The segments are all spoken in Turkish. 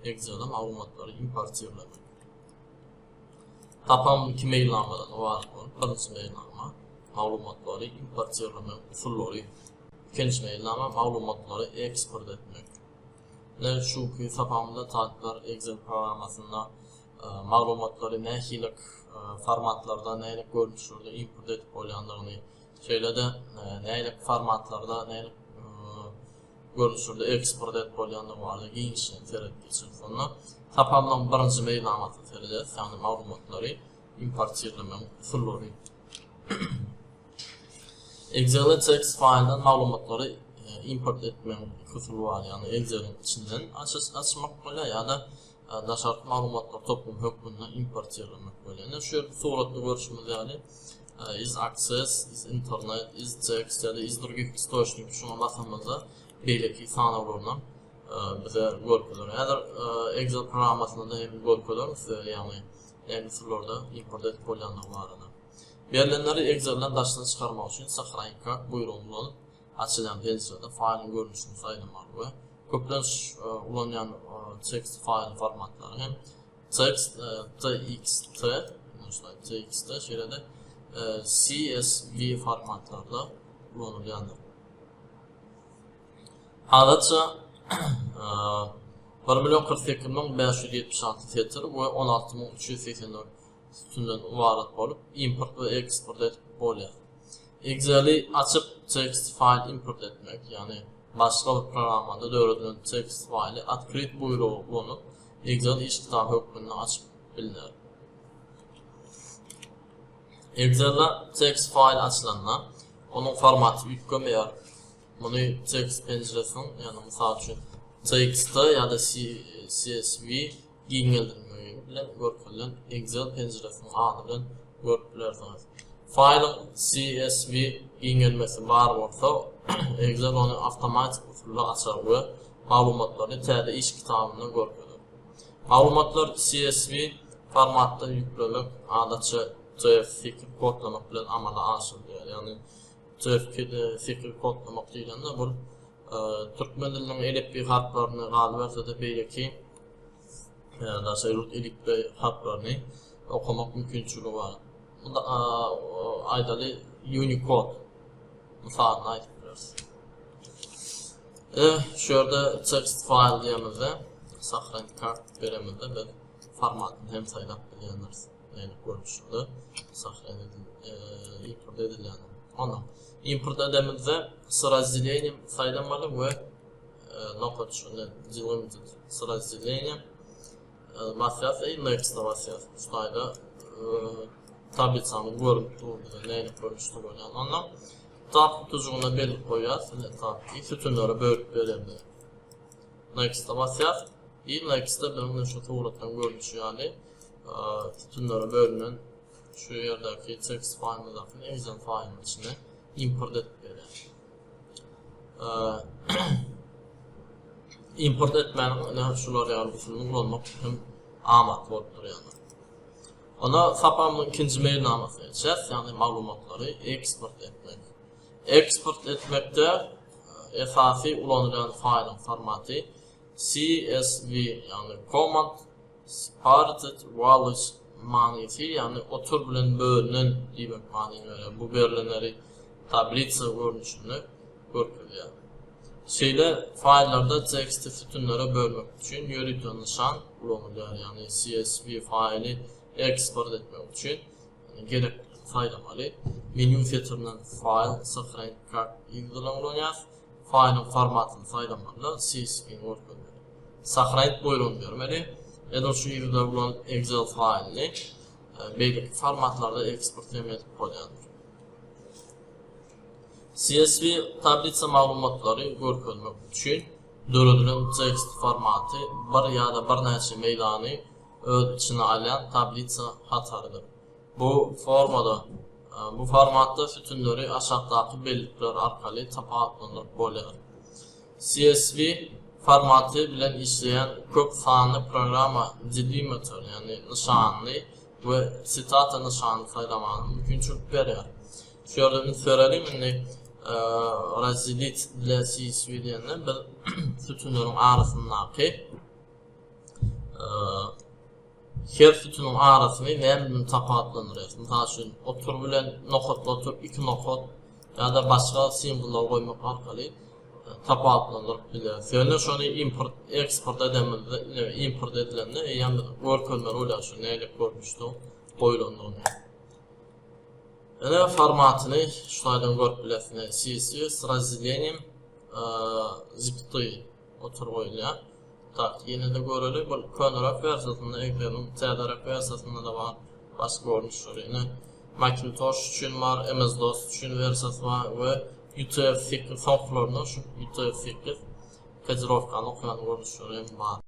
Excel'de maglumatları importlayırlar. Tapam 2 mailnamadan var. Birinci mailnama maglumatları importlayırlar usulları. İkinci mailnama maglumatları export etmek. Ne şu ki tapamda tatlar Excel programmasında maglumatları ne hilik formatlarda, ne hilik görünüşlerde import etip qoyandığını, şeylerde ne hilik formatlarda, ne hilik görünüşlerde export etip qoyandığı vardı. Giyinişini terettiği sonra tapamdan birinci mailnamasını tereceğiz. Yani maglumatları importlayırlar usulları. Excel'de text file'dan maglumatları import etme kısmı var, yani Excel'in içinden açmak böyle ya da daşartı maglumatlar toplum hükmünde import etmek böyle. Yani şöyle suratlı görüşümüz yani is access, is internet, is text ya da is других источников şuna basamızda belki sana görünen bize görüyor. Ya Excel programmasında da hem görüyor yani sularda import etip qoyanlar var. Verilenleri Excel'den daşdan çıkarmak için sahrayka buyruğunu alıp açılan pencerede failin görünüşünü sayılmak ve köpleniş ulanyan text file formatları hem text txt şöyle de CSV formatlarda kullanılıyor. Adatça 1.048.576 titr ve 16.384 sütundan ibaret bolup import ve export etip bolýar. Excel'i açıp text file import etmek, yani başka bir programda dövredilen text file'i открыть buyruğu bulunup Excel iş kitabı hükmünü açıp bilinir. Excel'de text file açılanlar, onun formatı yüklemeyer. Bunu text penceresinin, yani misal için text'te ya da CSV giyinildirmeyi bilen görülen Excel penceresinin adı bilen görülersiniz. File'ın CSV giyinilmesi var olsa Excel onu avtomatik usulla açar ve maglumatları tədə iş kitabında görülür. Maglumatlar CSV formatda yüklemek adatça TF fikir kodlamak bilen amala aşılıyor. Yani TF fikir kodlamak deyilende bu Türkmen dilinin elif harflarını galiba da belki da sayılt elif harflarını okumak mümkünçülüğü var. Bunda aydalı Unicode misalını aytıyoruz. Şurada text file diyemizde saxlayın kart veremizde bir formatını hem saylap bileniriz. Yani görmüşsünüz. Saxlayın import edilen. Ondan import edemizde sıra zileynim saylamalı ve nokta şöyle zileynim sıra zileynim masiyası next'ta masiyası. Şurada tablicamı görüntü neyini koymuştum böyle. Ondan tab tutucuğuna belirli koyacağız. Tab'i sütunlara bölüp verelim. Next'ta basacağız. Next'ta benim şu tuğrattan görmüş yani sütunlara bölünen şu yerdeki text file'ındaki Excel file'ın içine import edip verelim. Import etmenin şular yani usulünü kullanmak hem amat vardır yani. Ona sapamın ikinci mailnamasını geçeceğiz, yani maglumatları export etmek. Export etmekte esası ulanılan file'ın formatı CSV, yani Command Separated Values manisi, yani otur bilen bölünen demek manini öyle. Bu verilenleri tablica görünüşünü görülüyor. Şeyle file'larda text'i sütunlara bölmek için yürütü nişan kullanılıyor, yani CSV file'i export etmek için gerek saylamalı. Menü filtreden file saxlayın kart ilgilenmeliyiz. File'ın formatını saylamalı. CSV'ni görmeli. Saxlayın buyruğunu vermeli. Ya şu yerde bulan Excel file'ini belirli formatlarda export etmek koyulur. CSV tablica maglumatları görülmek için dövredilen text formatı bir ya da bir neçe meydanı öz içine alan tablica hatarıdır. Bu formatta sütunları aşağıdaki belirtiler arkalı tapatlanır bolýar. CSV formatı bilen işleyen köp sanlı programa delimiter, yani nişanlı ve sitata nişanlı saylamanı mümkünçülük verir. Şöyle bir söyleyelim, razilit ile CSV diyenler bir sütunların arasındaki her sütunun arasını näme tapa adlanýar. Mesela şu otur bilen nokotla otur 2 nokot ya da başga simbollar koymak arkaly tapa adlanýar bilen. Şöyle şonu import export edemizde import edilende ýa-da workloadlar olar şu näle görmüşdim koyulandygyny. Ana formatyny şulardan görüp bilesiniz. CSS с разделением запятой otur koyulýar. Tak, yine de göreli bu konrak versiyasında ekledim. TDRF versiyasında da var. Başka görünüşler yine. Macintosh için var, MS-DOS için versiyası var ve UTF-8 software'da şu UTF-8 kodirovkanı okuyan görünüşler var.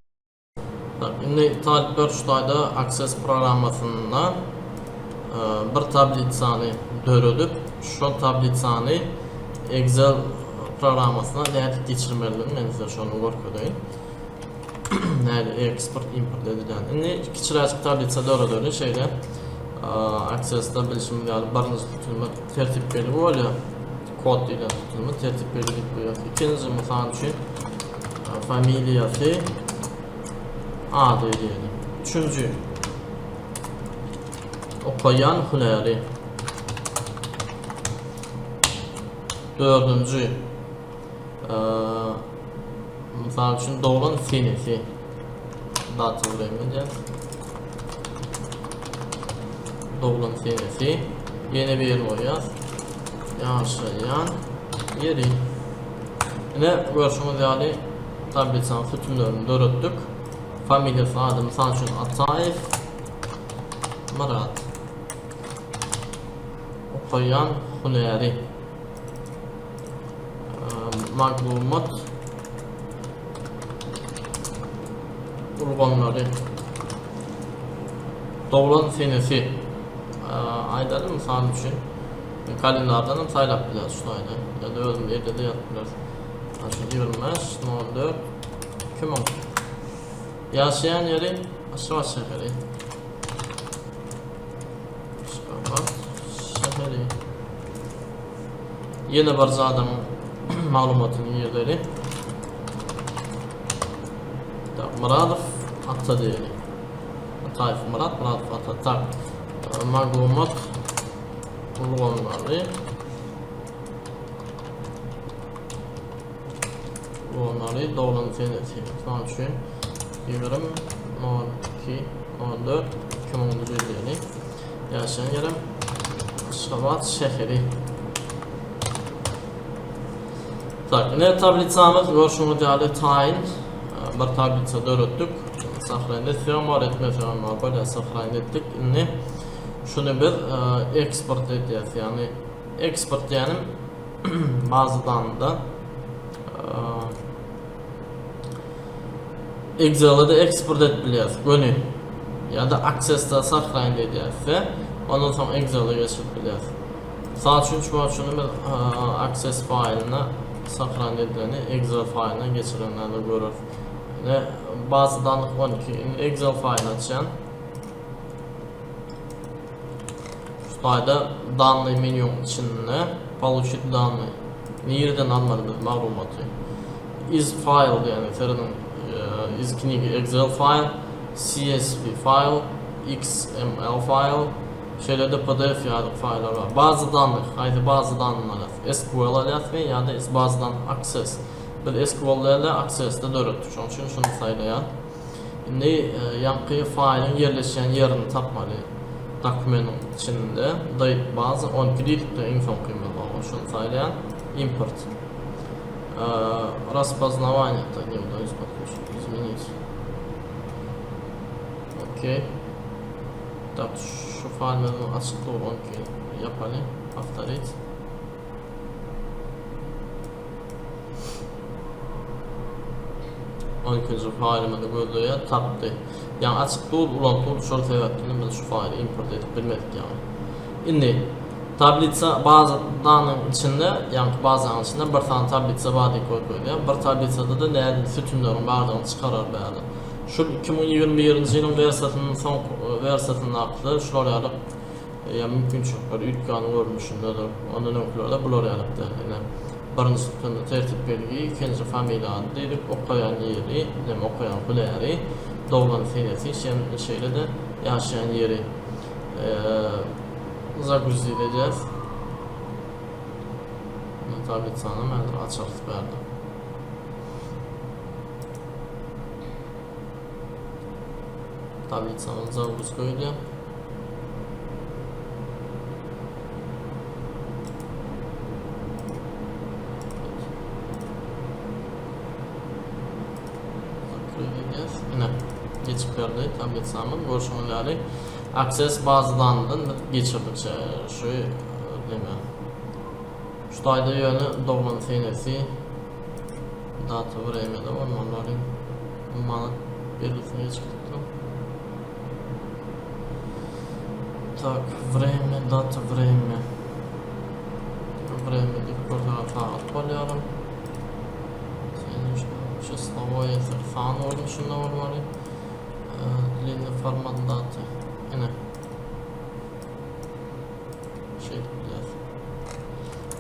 Tak, şimdi talipler şulayda Access programmasında bir tablitsany dörüdüp, şu tablitsany Excel programmasına nädip geçirmelidir. Men size şonu görkedeýin. Näde export import edilen. Indi kiçiräçik tablitsa dörüdüler şeýle Access'da bilişim ýaly birinji tutulma tertip belgi bolýar. Kod diýilen tutulma tertip belgi diýip goýýar. İkinji mysal üçin familiýasy A diýelim. Üçüncü okayan hüneri. Dördüncü misal üçün doğulan senesi data vermeyeceğiz. Doğulan senesi yeni bir yer koyacağız. Yaşayan yeri. Yine görüşümüz yani tablitsan sütunlarını dörttük. Familyası adı misal üçün Atayif Murat. Okayan hüneri. Maglumat urganları doğulan senesi aydalı misal üçün kalendardan saylap biliriz şulayda ya da özüm evde de yapılır. Şu 25.04 2010 yaşayan yeri Aşgabat şehri yine bir zadam malumatının yerleri Muradov Ata diyelim. Atayif Murat, Muradov Ata. Tak. Maglumat urganları doğulan senesi. Misal üçün 20 12 14 2010 diyelim. Yaşayan yerim Aşgabat şehri. Tak, ne tablitsamız görüşümüz ýaly tayin bir tablitsa dörttük. Sahlaýan etdim, var etmesem var, böyle sahlaýan etdik. Indi şunu bir export edýäs, ýani export ýanym bazadan da Excel'de export etbilýäs, göni ýa-da Access'da sahlaýan edýäs, ondan soň Excel'e geçip bilýäs. Saat şunu bir Access file'ına saklanan edileni Excel file'ına geçirenlerle görür. Ve bazı danlık 12 Excel file'ını açan şulayda danlı menünün içinde получить данные nereden almalıyız maglumatı is file yani ferinin is knigi Excel file CSV file XML file şeylerde PDF yazık file'lar var. Bazı danlık, bazı danlılar SQL alyatmy ya da bazıdan Access. Bir SQL'lerle Access'de dörttük. Onun için şunu saylayan. Indi yankı file'in yerleşen yerini tapmalı. Dokumentin içinde dayıp bazı 12 dilde info kıymet var. Şunu saylayan import. Распознавание это не удалось подключить, изменить. Окей. Так, şu failleri açıklı olan ki yapalım. Повторить. On ikinci failimi de gördüğü taptı. Yani açıklı olan şort sebepten biz şu faili import edip bilmedik yani. Şimdi tablitsa bazı danın içinde yani bazılarının içinde bir tane tablitsa badi koyuyor. Bir tablitsada da ne sütunların bardağını çıkarar bari. Şu 2021 yılın versiyasının son versiyasının aklı şular yalıp ya mümkün çok böyle ütkanı görmüşümdedir. Ondan önkülerde bular yalıp da yani birinci sütunda tertip belgeyi, ikinci familya adı dedik, okuyan yeri, okuyan hüleri, doğulan fe'lesi şeyle de yaşayan yeri zaguzlayacağız. Tablet sanım açarız verdi. Tablet sanım zaguz koydu. Yine geçip verdi tablet sanım görüşmeleri. Access bazılarından geçirdikçe şu deme. Şu dayda yönü doğulan fe'lesi data времени var onların bana belirtmeye çıktı. Так, время, data время. Время dik burada kağıt koyalım. Числовое fan oldu şunda var var. Длинный формат data. Yine şey yapacağız.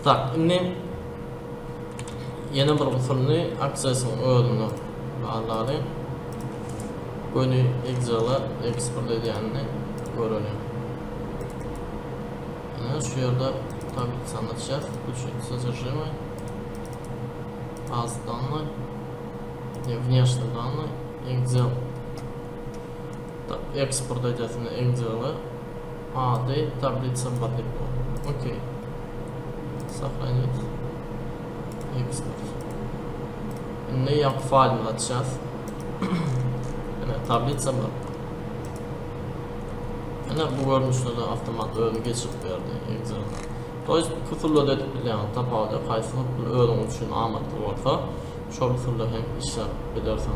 Так, şimdi yeni bir usulünü access'ın öğünü bağları bunu Excel'e export edildiğini görelim. Yani şu yerde tabi sanatacağız. Включить содержимое. Baz данных. Внешние данные. Excel. Экспорт edildiğini Excel'e. Adı таблица бардыгы. Окей. Сохранить. Export. Ne yap failini açacağız. Yani tablitsa var. Yani bu görünüşte de avtomat öğünü geçip verdi Excel'da. Dolayısıyla küfürle de bilen tapavda kayfılık bir öğün için amatlı olsa şu küfürle hem işler bilersen